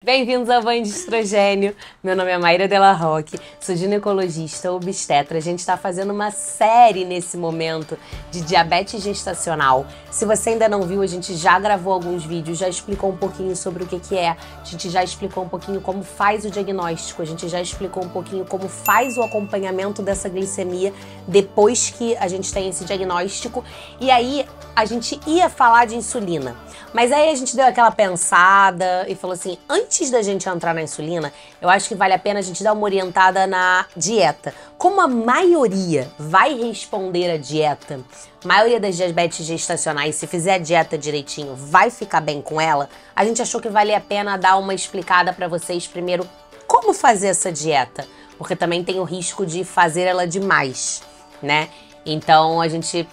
Bem-vindos ao Banho de Estrogênio. Meu nome é Maíra Della Rocque, sou ginecologista obstetra. A gente está fazendo uma série nesse momento de diabetes gestacional. Se você ainda não viu, a gente já gravou alguns vídeos, já explicou um pouquinho sobre o que é, a gente já explicou um pouquinho como faz o diagnóstico, a gente já explicou um pouquinho como faz o acompanhamento dessa glicemia depois que a gente tem esse diagnóstico. E aí a gente ia falar de insulina, mas aí a gente deu aquela pensada e falou assim, antes da gente entrar na insulina, eu acho que vale a pena a gente dar uma orientada na dieta. Como a maioria vai responder à dieta, a maioria das diabetes gestacionais, se fizer a dieta direitinho, vai ficar bem com ela, a gente achou que valia a pena dar uma explicada para vocês primeiro como fazer essa dieta, porque também tem o risco de fazer ela demais, né? Então a gente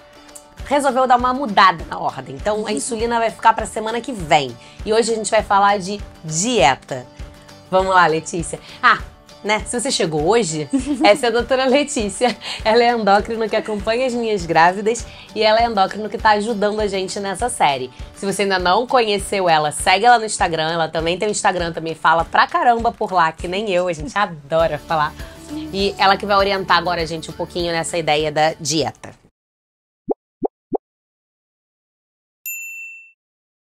resolveu dar uma mudada na ordem. Então a insulina vai ficar para semana que vem. E hoje a gente vai falar de dieta. Vamos lá, Letícia. Né? Se você chegou hoje, essa é a doutora Letícia. Ela é endócrino que acompanha as minhas grávidas e ela é endócrino que tá ajudando a gente nessa série. Se você ainda não conheceu ela, segue ela no Instagram. Ela também tem um Instagram, também fala pra caramba por lá, que nem eu. A gente adora falar. E ela que vai orientar agora a gente um pouquinho nessa ideia da dieta.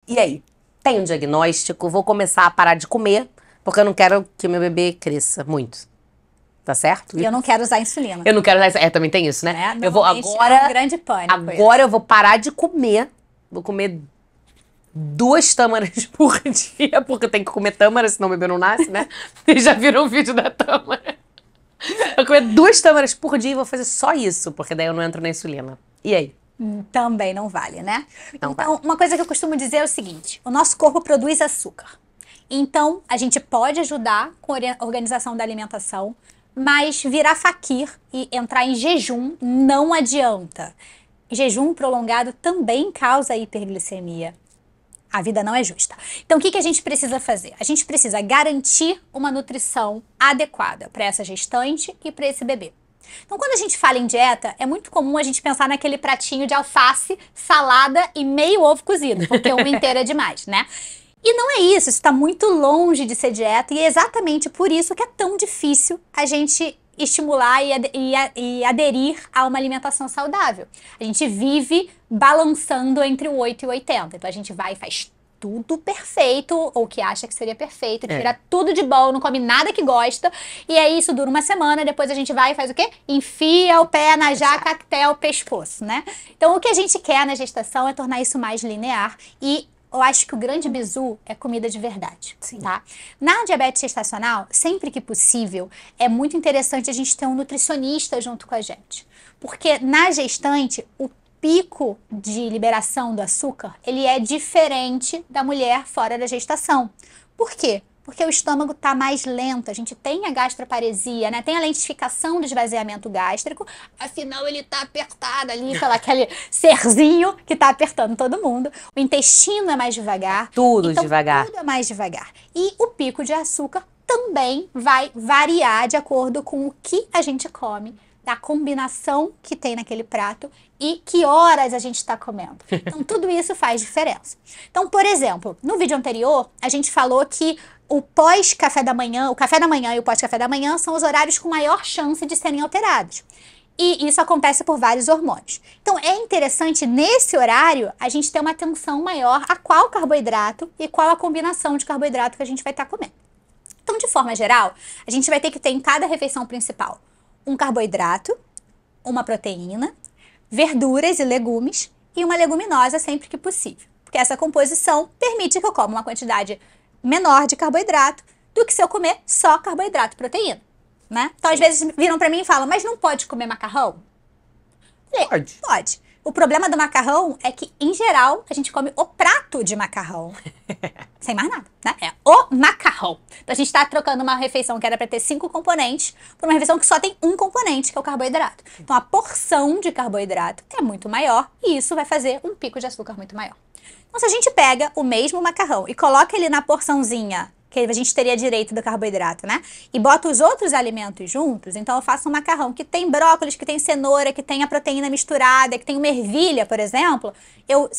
E aí, tem um diagnóstico, vou começar a parar de comer, porque eu não quero que o meu bebê cresça muito. Tá certo? E eu não quero usar insulina. Eu não quero usar insulina. Também tem isso, né? Eu vou agora. É um grande pânico. Agora eu vou parar de comer. Vou comer 2 tâmaras por dia, porque eu tenho que comer tâmara, senão o bebê não nasce, né? Vocês já viram o vídeo da tâmara? Eu vou comer 2 tâmaras por dia e vou fazer só isso, porque daí eu não entro na insulina. E aí? Também não vale, né? Não então, vale. Uma coisa que eu costumo dizer é o seguinte: o nosso corpo produz açúcar. Então, a gente pode ajudar com a organização da alimentação, mas virar faquir e entrar em jejum não adianta. Jejum prolongado também causa hiperglicemia. A vida não é justa. Então, o que a gente precisa fazer? A gente precisa garantir uma nutrição adequada para essa gestante e para esse bebê. Então, quando a gente fala em dieta, é muito comum a gente pensar naquele pratinho de alface, salada e meio ovo cozido, porque uma inteira é demais, né? E não é isso está muito longe de ser dieta e é exatamente por isso que é tão difícil a gente estimular e aderir a uma alimentação saudável. A gente vive balançando entre o 8 e o 80. Então, a gente vai e faz tudo perfeito, ou que acha que seria perfeito, tira tudo de bom, não come nada que gosta, e aí isso dura uma semana, depois a gente vai e faz o quê? Enfia o pé na jaca até o pescoço, né? Então o que a gente quer na gestação é tornar isso mais linear e eu acho que o grande bizu é comida de verdade, tá? Na diabetes gestacional, sempre que possível, é muito interessante a gente ter um nutricionista junto com a gente, porque na gestante, o pico de liberação do açúcar, ele é diferente da mulher fora da gestação. Por quê? Porque o estômago está mais lento, a gente tem a gastroparesia, né? Tem a lentificação do esvaziamento gástrico, afinal ele está apertado ali pelo aquele serzinho que está apertando todo mundo. O intestino é mais devagar. Tudo devagar. Tudo é mais devagar. E o pico de açúcar também vai variar de acordo com o que a gente come, da combinação que tem naquele prato e que horas a gente está comendo. Então, tudo isso faz diferença. Então, por exemplo, no vídeo anterior, a gente falou que o pós-café da manhã, o café da manhã e o pós-café da manhã são os horários com maior chance de serem alterados. E isso acontece por vários hormônios. Então, é interessante, nesse horário, a gente ter uma atenção maior a qual carboidrato e qual a combinação de carboidrato que a gente vai estar comendo. Então, de forma geral, a gente vai ter que ter em cada refeição principal um carboidrato, uma proteína, verduras e legumes e uma leguminosa sempre que possível. Porque essa composição permite que eu coma uma quantidade menor de carboidrato do que se eu comer só carboidrato e proteína, né? Então, às vezes, viram pra mim e falam, mas não pode comer macarrão? Pode. Pode. O problema do macarrão é que, em geral, a gente come o prato de macarrão. Sem mais nada, né? É o macarrão. Então, a gente tá trocando uma refeição que era pra ter 5 componentes por uma refeição que só tem um componente, que é o carboidrato. Então, a porção de carboidrato é muito maior e isso vai fazer um pico de açúcar muito maior. Então, se a gente pega o mesmo macarrão e coloca ele na porçãozinha que a gente teria direito do carboidrato, né? E bota os outros alimentos juntos, então eu faço um macarrão que tem brócolis, que tem cenoura, que tem a proteína misturada, que tem uma ervilha, por exemplo, eu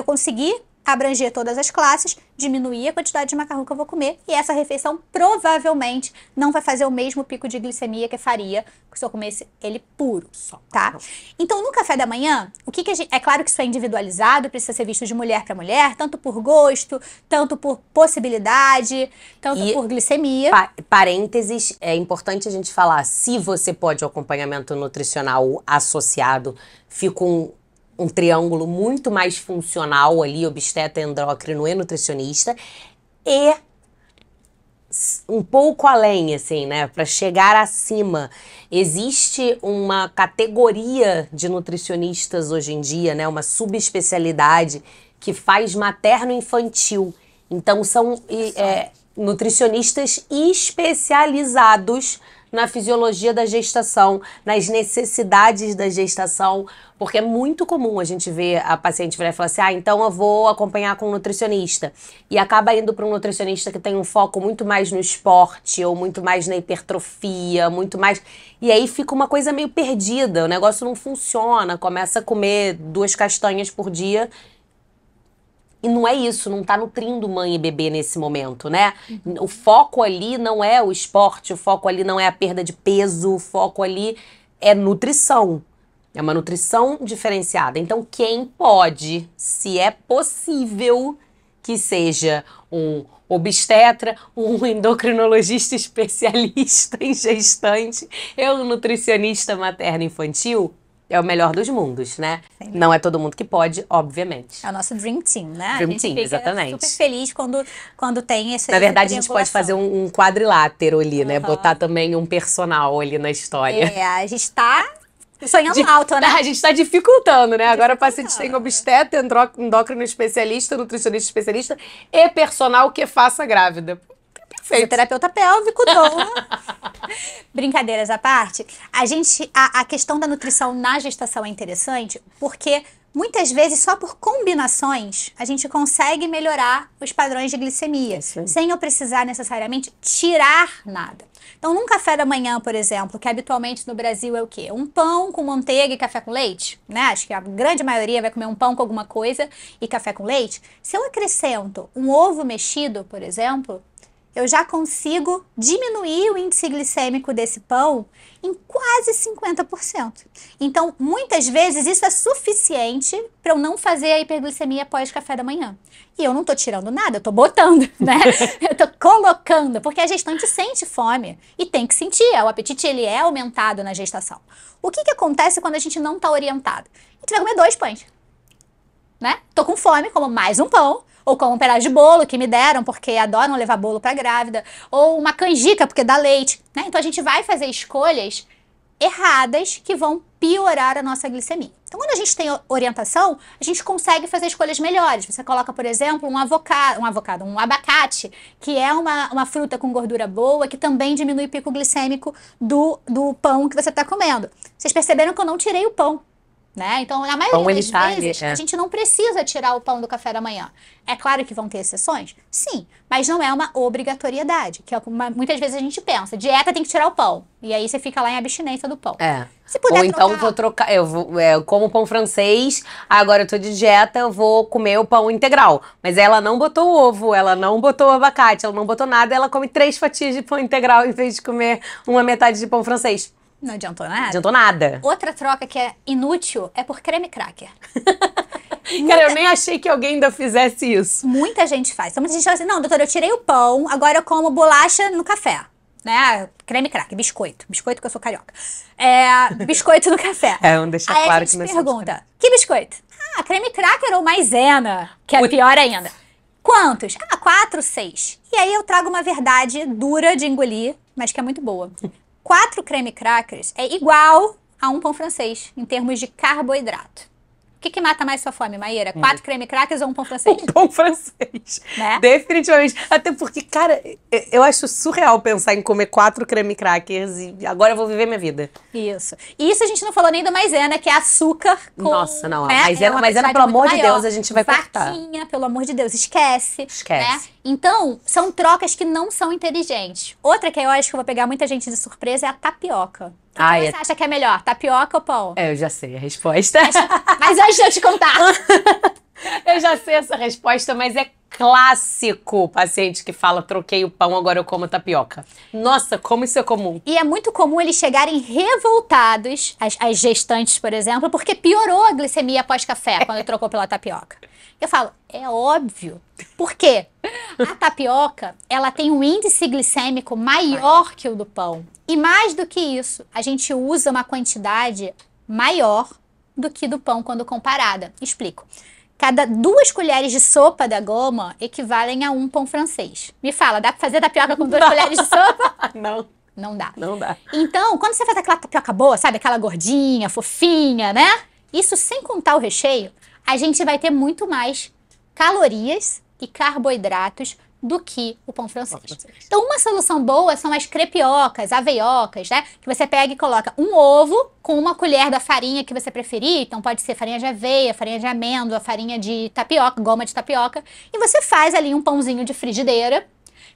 consegui abranger todas as classes, diminuir a quantidade de macarrão que eu vou comer, e essa refeição provavelmente não vai fazer o mesmo pico de glicemia que faria se eu comesse ele puro, tá? Então, no café da manhã, o que a gente... É claro que isso é individualizado, precisa ser visto de mulher para mulher, tanto por gosto, tanto por possibilidade, tanto por glicemia. Parênteses, é importante a gente falar, se você pode o acompanhamento nutricional associado, fica um triângulo muito mais funcional ali, obstetra, endócrino e nutricionista, e um pouco além, assim, né, para chegar acima. Existe uma categoria de nutricionistas hoje em dia, né, uma subespecialidade que faz materno-infantil. Então, são nutricionistas especializados na fisiologia da gestação, nas necessidades da gestação, porque é muito comum a gente ver a paciente virar e falar assim, então eu vou acompanhar com um nutricionista, e acaba indo para um nutricionista que tem um foco muito mais no esporte, ou muito mais na hipertrofia, muito mais... E aí fica uma coisa meio perdida, o negócio não funciona, começa a comer 2 castanhas por dia, e não é isso, não tá nutrindo mãe e bebê nesse momento, né? O foco ali não é o esporte, o foco ali não é a perda de peso, o foco ali é nutrição. É uma nutrição diferenciada. Então, quem pode, se é possível, que seja um obstetra, um endocrinologista especialista em gestante, um nutricionista materno-infantil, é o melhor dos mundos, né? Sim. Não é todo mundo que pode, obviamente. É o nosso Dream Team, né? Dream Team, exatamente. Super feliz quando tem esse... Na verdade, a gente pode fazer um quadrilátero ali, né? Botar também um personal ali na história. A gente tá sonhando alto, né? A gente tá dificultando, né? Agora o paciente tem obstetra, endócrino especialista, nutricionista especialista e personal que faça grávida. Fisioterapeuta pélvico, doula. Brincadeiras à parte, a questão da nutrição na gestação é interessante porque muitas vezes só por combinações a gente consegue melhorar os padrões de glicemia, sem eu precisar necessariamente tirar nada. Então, num café da manhã, por exemplo, que habitualmente no Brasil é o quê? Um pão com manteiga e café com leite, né? Acho que a grande maioria vai comer um pão com alguma coisa e café com leite. Se eu acrescento um ovo mexido, por exemplo, eu já consigo diminuir o índice glicêmico desse pão em quase 50%. Então, muitas vezes, isso é suficiente para eu não fazer a hiperglicemia após café da manhã. E eu não estou tirando nada, eu estou botando, né? Eu estou colocando, porque a gestante sente fome e tem que sentir. O apetite, ele é aumentado na gestação. O que acontece quando a gente não está orientado? A gente vai comer 2 pães, né? Tô com fome, como mais um pão, ou como um pedaço de bolo que me deram, porque adoram levar bolo para grávida, ou uma canjica, porque dá leite, né? Então a gente vai fazer escolhas erradas que vão piorar a nossa glicemia. Então, quando a gente tem orientação, a gente consegue fazer escolhas melhores. Você coloca, por exemplo, um abacate, que é uma fruta com gordura boa, que também diminui o pico glicêmico do pão que você está comendo. Vocês perceberam que eu não tirei o pão, né? Então, na maioria das vezes, a gente não precisa tirar o pão do café da manhã. É claro que vão ter exceções? Sim, mas não é uma obrigatoriedade, que é muitas vezes a gente pensa, dieta tem que tirar o pão, e aí você fica lá em abstinência do pão. Se puder ou então vou trocar, eu como pão francês, agora eu tô de dieta, eu vou comer o pão integral. Mas ela não botou ovo, ela não botou abacate, ela não botou nada, ela come 3 fatias de pão integral em vez de comer uma metade de pão francês. Não adiantou nada? Adiantou nada. Outra troca que é inútil é por creme cracker. Cara, eu nem achei que alguém ainda fizesse isso. Muita gente faz. Então, muita gente fala assim, não, doutora, eu tirei o pão, agora eu como bolacha no café. Né? Creme cracker, biscoito. Biscoito que eu sou carioca. Biscoito no café. Vamos deixar aí claro a que gente nós pergunta, que biscoito? Creme cracker ou maisena, que é pior ainda. Quantos? 4, 6. E aí eu trago uma verdade dura de engolir, mas que é muito boa. 4 creme crackers é igual a um pão francês, em termos de carboidrato. O que mata mais sua fome, Maíra? 4 creme crackers ou um pão francês? Um pão francês. Né? Definitivamente. Até porque, cara, eu acho surreal pensar em comer 4 creme crackers e agora eu vou viver minha vida. Isso. E isso a gente não falou nem da maisena, que é açúcar com... Nossa, não. Né? Maisena, pelo amor de Deus, a gente vai cortar. Vaquinha, pelo amor de Deus, esquece. Né? Então, são trocas que não são inteligentes. Outra que eu acho que eu vou pegar muita gente de surpresa é a tapioca. O que você acha que é melhor, tapioca ou pão? Eu já sei a resposta. Mas antes de eu te contar, Eu já sei essa resposta, mas é clássico paciente que fala, troquei o pão, agora eu como tapioca. Nossa, como isso é comum. E é muito comum eles chegarem revoltados, as gestantes, por exemplo, porque piorou a glicemia após café, quando trocou pela tapioca. Eu falo, é óbvio. Por quê? A tapioca, ela tem um índice glicêmico maior que o do pão. E mais do que isso, a gente usa uma quantidade maior do que do pão quando comparada. Explico. Cada 2 colheres de sopa da goma equivalem a 1 pão francês. Me fala, dá pra fazer tapioca com 2 colheres de sopa? Não. Não dá. Não dá. Então, quando você faz aquela tapioca boa, sabe? Aquela gordinha, fofinha, né? Isso sem contar o recheio, a gente vai ter muito mais calorias e carboidratos do que o pão francês. Então, uma solução boa são as crepiocas, aveiocas, né? Que você pega e coloca um ovo com 1 colher da farinha que você preferir. Então, pode ser farinha de aveia, farinha de amêndoa, farinha de tapioca, goma de tapioca. E você faz ali um pãozinho de frigideira,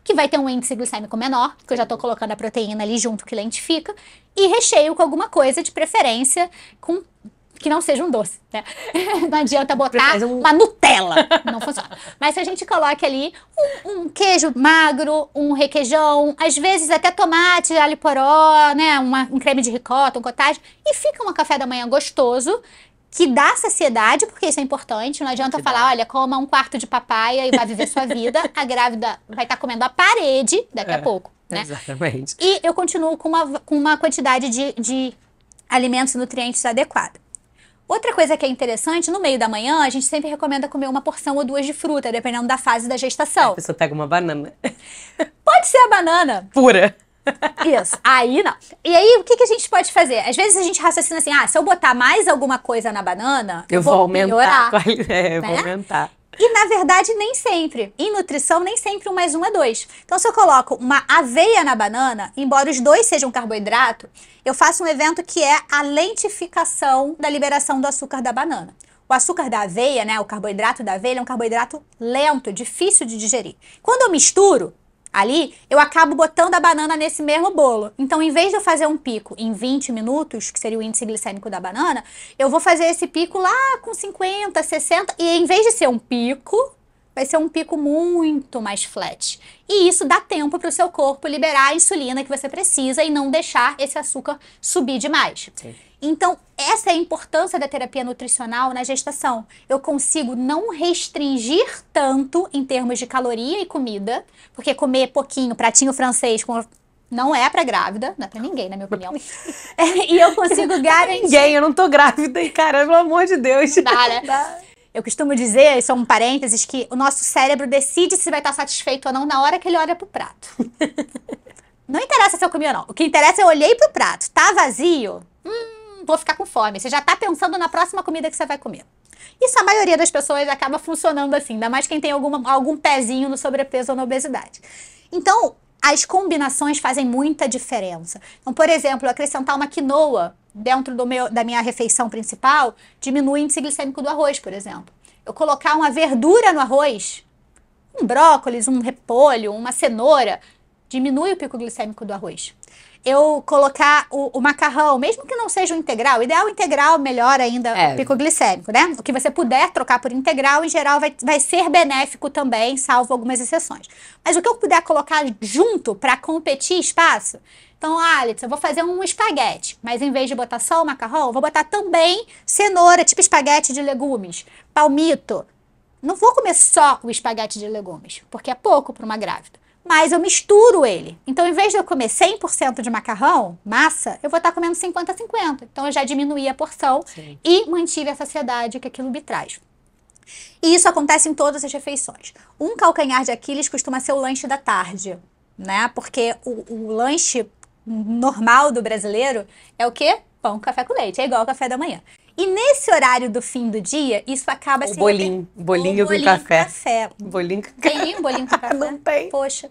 que vai ter um índice glicêmico menor, porque eu já tô colocando a proteína ali junto que lentifica. E recheio com alguma coisa, de preferência, com que não seja um doce, né? Não adianta botar uma Nutella, não funciona. Mas se a gente coloca ali um queijo magro, um requeijão, às vezes até tomate, alho poró, né? Um creme de ricota, um cottage, e fica um café da manhã gostoso, que dá saciedade, porque isso é importante. Não adianta falar, olha, coma 1/4 de papaya e vai viver sua vida. A grávida vai estar comendo a parede daqui a pouco, né? Exatamente. E eu continuo com uma quantidade de alimentos e nutrientes adequada. Outra coisa que é interessante, no meio da manhã, a gente sempre recomenda comer 1 porção ou 2 de fruta, dependendo da fase da gestação. A pessoa pega uma banana. Pode ser a banana. Pura. Isso. Aí não. E aí, o que a gente pode fazer? Às vezes a gente raciocina assim, se eu botar mais alguma coisa na banana, eu vou aumentar. Piorar, eu vou aumentar. E, na verdade, nem sempre. Em nutrição, nem sempre 1 mais 1 é 2. Então, se eu coloco uma aveia na banana, embora os 2 sejam carboidrato, eu faço um evento que é a lentificação da liberação do açúcar da banana. O açúcar da aveia, né, o carboidrato da aveia, é um carboidrato lento, difícil de digerir. Quando eu misturo ali, eu acabo botando a banana nesse mesmo bolo. Então, em vez de eu fazer um pico em 20 minutos, que seria o índice glicêmico da banana, eu vou fazer esse pico lá com 50, 60, e em vez de ser um pico, vai ser um pico muito mais flat. E isso dá tempo para o seu corpo liberar a insulina que você precisa e não deixar esse açúcar subir demais. Sim. Então, essa é a importância da terapia nutricional na gestação. Eu consigo não restringir tanto em termos de caloria e comida, porque comer pouquinho, pratinho francês, não é pra grávida, não é pra ninguém, na minha opinião. E eu consigo garantir... Ninguém, eu não tô grávida, e cara, pelo amor de Deus. Dá, né? Eu costumo dizer, isso é um parênteses, que o nosso cérebro decide se vai estar satisfeito ou não na hora que ele olha pro prato. Não interessa se eu comi ou não. O que interessa é eu olhei pro prato. Tá vazio? Vou ficar com fome. Você já tá pensando na próxima comida que você vai comer. Isso a maioria das pessoas acaba funcionando assim, ainda mais quem tem algum pezinho no sobrepeso ou na obesidade. Então, as combinações fazem muita diferença. Então, por exemplo, acrescentar uma quinoa dentro da minha refeição principal diminui o índice glicêmico do arroz, por exemplo. Eu colocar uma verdura no arroz, um brócolis, um repolho, uma cenoura, diminui o pico glicêmico do arroz. Eu colocar o macarrão, mesmo que não seja o integral, ideal integral, melhor ainda o pico glicêmico, né? O que você puder trocar por integral, em geral, vai ser benéfico também, salvo algumas exceções. Mas o que eu puder colocar junto para competir espaço, então, Alex, eu vou fazer um espaguete, mas em vez de botar só o macarrão, eu vou botar também cenoura, tipo espaguete de legumes, palmito. Não vou comer só o espaguete de legumes, porque é pouco para uma grávida. Mas eu misturo ele. Então, em vez de eu comer 100% de macarrão, massa, eu vou estar comendo 50-50. Então, eu já diminuí a porção e mantive a saciedade que aquilo me traz. E isso acontece em todas as refeições. Um calcanhar de Aquiles costuma ser o lanche da tarde, né? Porque o lanche normal do brasileiro é o quê? Pão, café com leite. É igual ao café da manhã. E nesse horário do fim do dia, isso acaba se... Bolinho com café. Bolinho com café. Tem bolinho com café? Não tem. Poxa.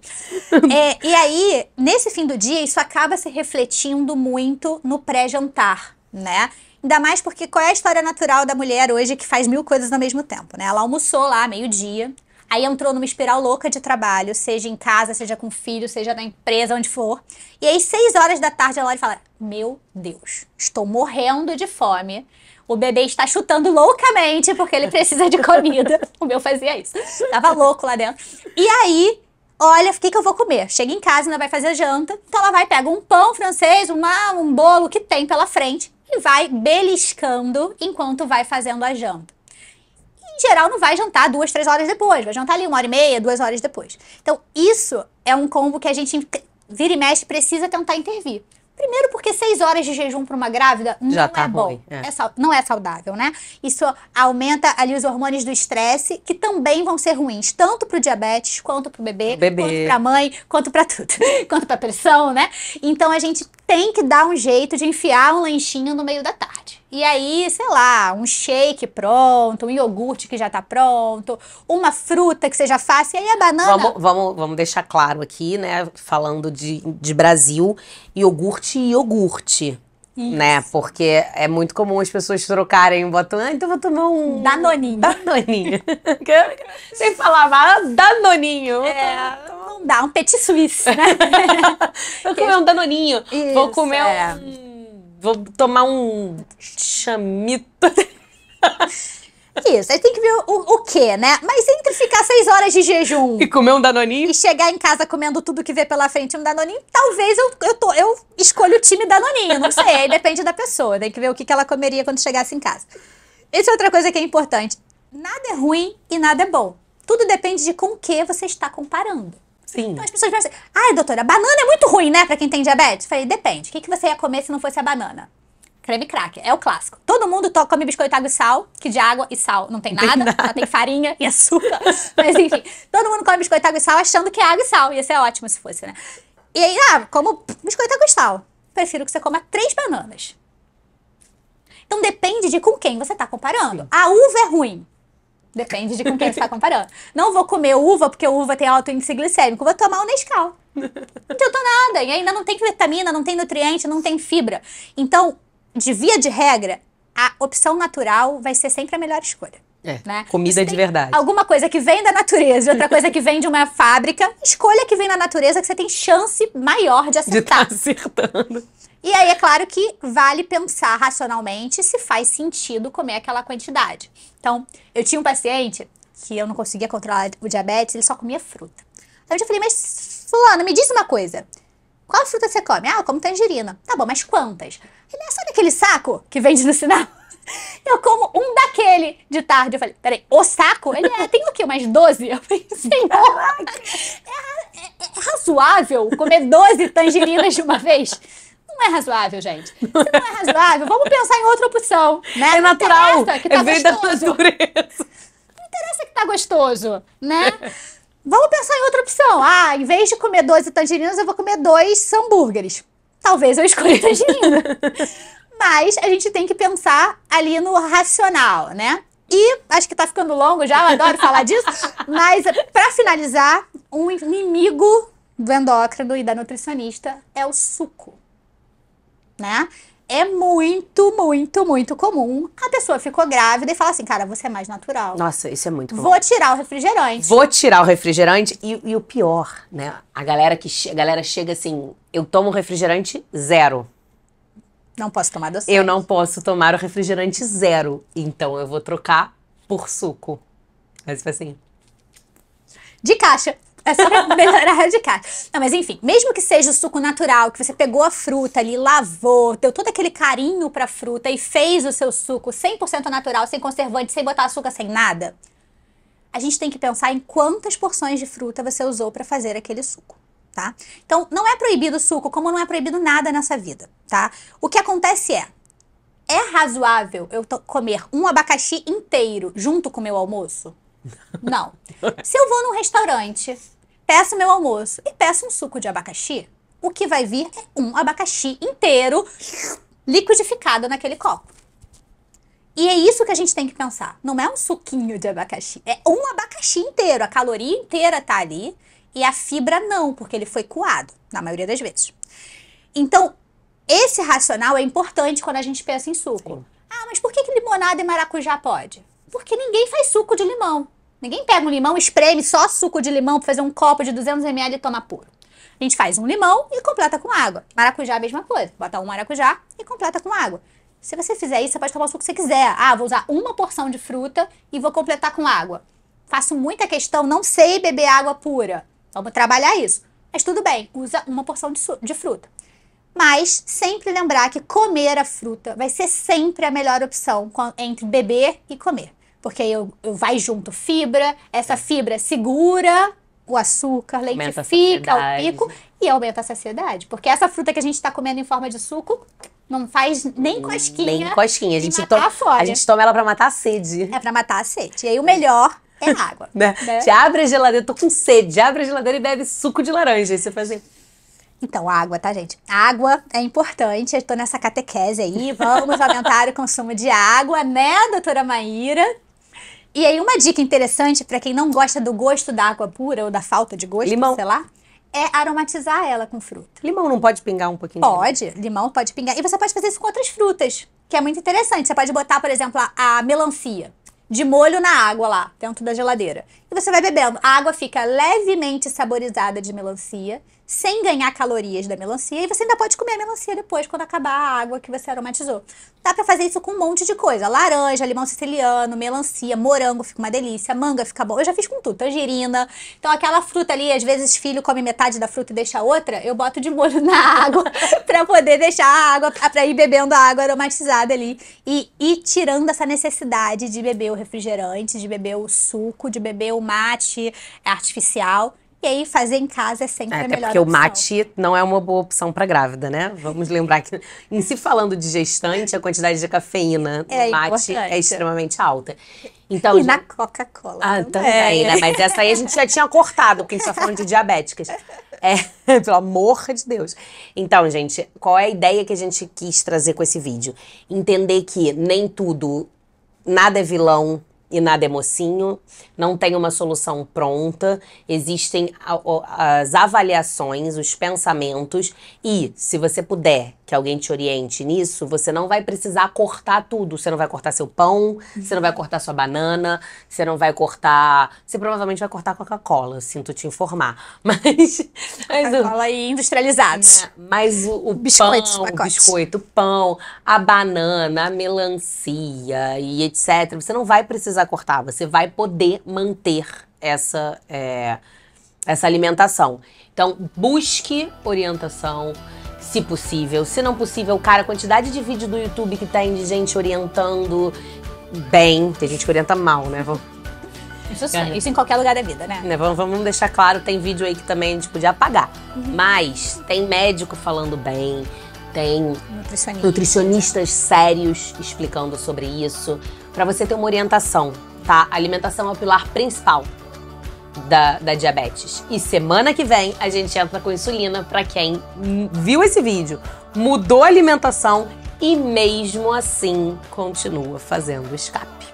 E aí, nesse fim do dia, isso acaba se refletindo muito no pré-jantar, né? Ainda mais porque qual é a história natural da mulher hoje que faz 1000 coisas ao mesmo tempo, né? Ela almoçou lá, meio-dia, Aí entrou numa espiral louca de trabalho, seja em casa, seja com filho, seja na empresa, onde for. E aí, 6 horas da tarde, ela olha e fala, meu Deus, estou morrendo de fome. O bebê está chutando loucamente porque ele precisa de comida. O meu fazia isso. Tava louco lá dentro. E aí, olha, o que eu vou comer? Chega em casa, ainda vai fazer janta. Então ela vai, pega um pão francês, um bolo que tem pela frente e vai beliscando enquanto vai fazendo a janta. Em geral, não vai jantar 2, 3 horas depois. Vai jantar ali 1h30, 2 horas depois. Então, isso é um combo que a gente vira e mexe precisa tentar intervir. Primeiro porque 6 horas de jejum para uma grávida não é bom, ruim, não é saudável, né? Isso aumenta ali os hormônios do estresse, que também vão ser ruins, tanto para o diabetes, quanto para o bebê, quanto para a mãe, quanto para tudo, quanto para a pressão, né? Então a gente tem que dar um jeito de enfiar um lanchinho no meio da tarde. E aí, sei lá, um shake pronto, um iogurte que já tá pronto, uma fruta que seja fácil, e aí a banana... Vamos deixar claro aqui, né, falando de Brasil, iogurte e iogurte, né, porque é muito comum as pessoas trocarem, botam, então vou tomar um... Danoninho. Danoninho. Sem falar, Danoninho. Não dá, um petit suisse, né? Vou comer um Danoninho, Isso, vou comer vou tomar um chamito. Isso, aí tem que ver o quê, né? Mas entre ficar 6 horas de jejum e comer um Danoninho e chegar em casa comendo tudo que vê pela frente um Danoninho, talvez eu escolha o time Danoninho, não sei, aí depende da pessoa, tem que ver o que ela comeria quando chegasse em casa. Essa é outra coisa que é importante, nada é ruim e nada é bom, tudo depende de com o que você está comparando. Sim. Então as pessoas pensam assim, ai doutora, banana é muito ruim, né, pra quem tem diabetes? Eu falei, depende, o que você ia comer se não fosse a banana? Creme cracker, é o clássico. Todo mundo come biscoito, água e sal, que de água e sal não tem nada, só tem farinha e açúcar. Mas enfim, todo mundo come biscoito, água e sal achando que é água e sal. Ia ser ótimo se fosse, né? E aí, como biscoito, água e sal. Prefiro que você coma 3 bananas. Então depende de com quem você tá comparando. Sim. A uva é ruim. Depende de com quem você tá comparando. Não vou comer uva porque uva tem alto índice glicêmico. Vou tomar um Nescau. Não adianta nada. E ainda não tem vitamina, não tem nutriente, não tem fibra. Então, de via de regra, a opção natural vai ser sempre a melhor escolha. Né? Comida de verdade. Alguma coisa que vem da natureza e outra coisa que vem de uma fábrica, escolha que vem na natureza que você tem chance maior de acertar. De acertando. E aí é claro que vale pensar racionalmente se faz sentido comer aquela quantidade. Então, eu tinha um paciente que eu não conseguia controlar o diabetes, ele só comia fruta. Então eu falei, mas fulano, me diz uma coisa. Qual fruta você come? Ah, eu como tangerina. Tá bom, mas quantas? Ele, sabe aquele saco que vende no sinal? Eu como um daquele de tarde. Eu falei, peraí, o saco? Ele, tem o quê? Umas 12? Eu falei, senhor, é razoável comer 12 tangerinas de uma vez? Não é razoável, gente. Se não é razoável, vamos pensar em outra opção, né? É natural, que tá vem da natureza. Não interessa que tá gostoso, né? Vamos pensar em outra opção. Em vez de comer 12 tangerinas, eu vou comer 2 hambúrgueres. Talvez eu escolha tangerina. Mas a gente tem que pensar ali no racional, né? E acho que tá ficando longo já, eu adoro falar disso. Mas pra finalizar, um inimigo do endócrino e da nutricionista é o suco, né? É muito, muito, muito comum. A pessoa ficou grávida e fala assim, cara, você é mais natural. Nossa, isso é muito comum. Vou tirar o refrigerante. Vou tirar o refrigerante e o pior, né? A galera chega assim, eu tomo refrigerante 0. Não posso tomar doce. Eu não posso tomar o refrigerante 0. Então eu vou trocar por suco. Mas foi assim. De caixa. É só melhorar de caixa. Não, mas enfim, mesmo que seja o suco natural, que você pegou a fruta ali, lavou, deu todo aquele carinho pra fruta e fez o seu suco 100% natural, sem conservante, sem botar açúcar, sem nada, a gente tem que pensar em quantas porções de fruta você usou pra fazer aquele suco, tá? Então, não é proibido o suco, como não é proibido nada nessa vida, tá? O que acontece é razoável eu comer um abacaxi inteiro junto com o meu almoço? Não. Se eu vou num restaurante, peço meu almoço e peço um suco de abacaxi, o que vai vir é um abacaxi inteiro liquidificado naquele copo. E é isso que a gente tem que pensar. Não é um suquinho de abacaxi, é um abacaxi inteiro. A caloria inteira tá ali e a fibra não, porque ele foi coado, na maioria das vezes. Então, esse racional é importante quando a gente pensa em suco. Sim. Mas por que limonada e maracujá pode? Porque ninguém faz suco de limão. Ninguém pega um limão, espreme só suco de limão pra fazer um copo de 200 ml e toma puro. A gente faz um limão e completa com água. Maracujá, a mesma coisa. Bota um maracujá e completa com água. Se você fizer isso, você pode tomar o suco que você quiser. Ah, vou usar uma porção de fruta e vou completar com água. Faço muita questão, não sei beber água pura. Vamos trabalhar isso. Mas tudo bem, usa uma porção de fruta. Mas sempre lembrar que comer a fruta vai ser sempre a melhor opção entre beber e comer. Porque vai junto fibra, essa fibra segura o açúcar, lentifica o pico e aumenta a saciedade. Porque essa fruta que a gente está comendo em forma de suco não faz nem cosquinha. Nem cosquinha. A gente toma ela pra matar a sede. É pra matar a sede. E aí o melhor é água. Né? Você abre a geladeira, tô com sede, abre a geladeira e bebe suco de laranja. Aí você faz assim. Então, água, tá, gente? Água é importante, eu tô nessa catequese aí. Vamos aumentar o consumo de água, né, doutora Maíra? E aí, uma dica interessante pra quem não gosta do gosto da água pura ou da falta de gosto, limão, sei lá, é aromatizar ela com fruta. Limão não pode pingar um pouquinho? Pode, limão pode pingar. E você pode fazer isso com outras frutas, que é muito interessante. Você pode botar, por exemplo, a melancia de molho na água lá, dentro da geladeira. E você vai bebendo. A água fica levemente saborizada de melancia, sem ganhar calorias da melancia. E você ainda pode comer a melancia depois, quando acabar a água que você aromatizou. Dá pra fazer isso com um monte de coisa. Laranja, limão siciliano, melancia, morango fica uma delícia. Manga fica bom. Eu já fiz com tudo. Tangerina. Então aquela fruta ali, às vezes filho come metade da fruta e deixa a outra. Eu boto de molho na água pra poder deixar a água, pra ir bebendo a água aromatizada ali. E ir tirando essa necessidade de beber o refrigerante, de beber o suco, de beber o mate artificial. E aí, fazer em casa é sempre a melhor opção. Até porque o mate não é uma boa opção para grávida, né? Vamos lembrar que, em se falando de gestante, a quantidade de cafeína no mate é extremamente alta. Então, e na Coca-Cola também, né? Mas essa aí a gente já tinha cortado, porque a gente tá falando de diabéticas. Pelo amor de Deus. Então, gente, qual é a ideia que a gente quis trazer com esse vídeo? Entender que nem tudo, nada é vilão, e nada é mocinho, não tem uma solução pronta, existem as avaliações, os pensamentos e, se você puder que alguém te oriente nisso, você não vai precisar cortar tudo. Você não vai cortar seu pão, você não vai cortar sua banana, você não vai cortar... Você provavelmente vai cortar Coca-Cola, sinto te informar. Mas Coca-Cola e industrializados. Mas o biscoito, o pão, a banana, a melancia e etc. Você não vai precisar cortar, você vai poder manter essa alimentação. Então, busque orientação, se possível. Se não possível, cara, a quantidade de vídeo do YouTube que tem de gente orientando bem. Tem gente que orienta mal, né? Isso em qualquer lugar da vida, né? Vamos deixar claro, tem vídeo aí que também a gente podia apagar. Mas tem médico falando bem, tem nutricionistas sérios explicando sobre isso, pra você ter uma orientação, tá? A alimentação é o pilar principal da diabetes. E semana que vem a gente entra com insulina pra quem viu esse vídeo, mudou a alimentação e mesmo assim continua fazendo escape.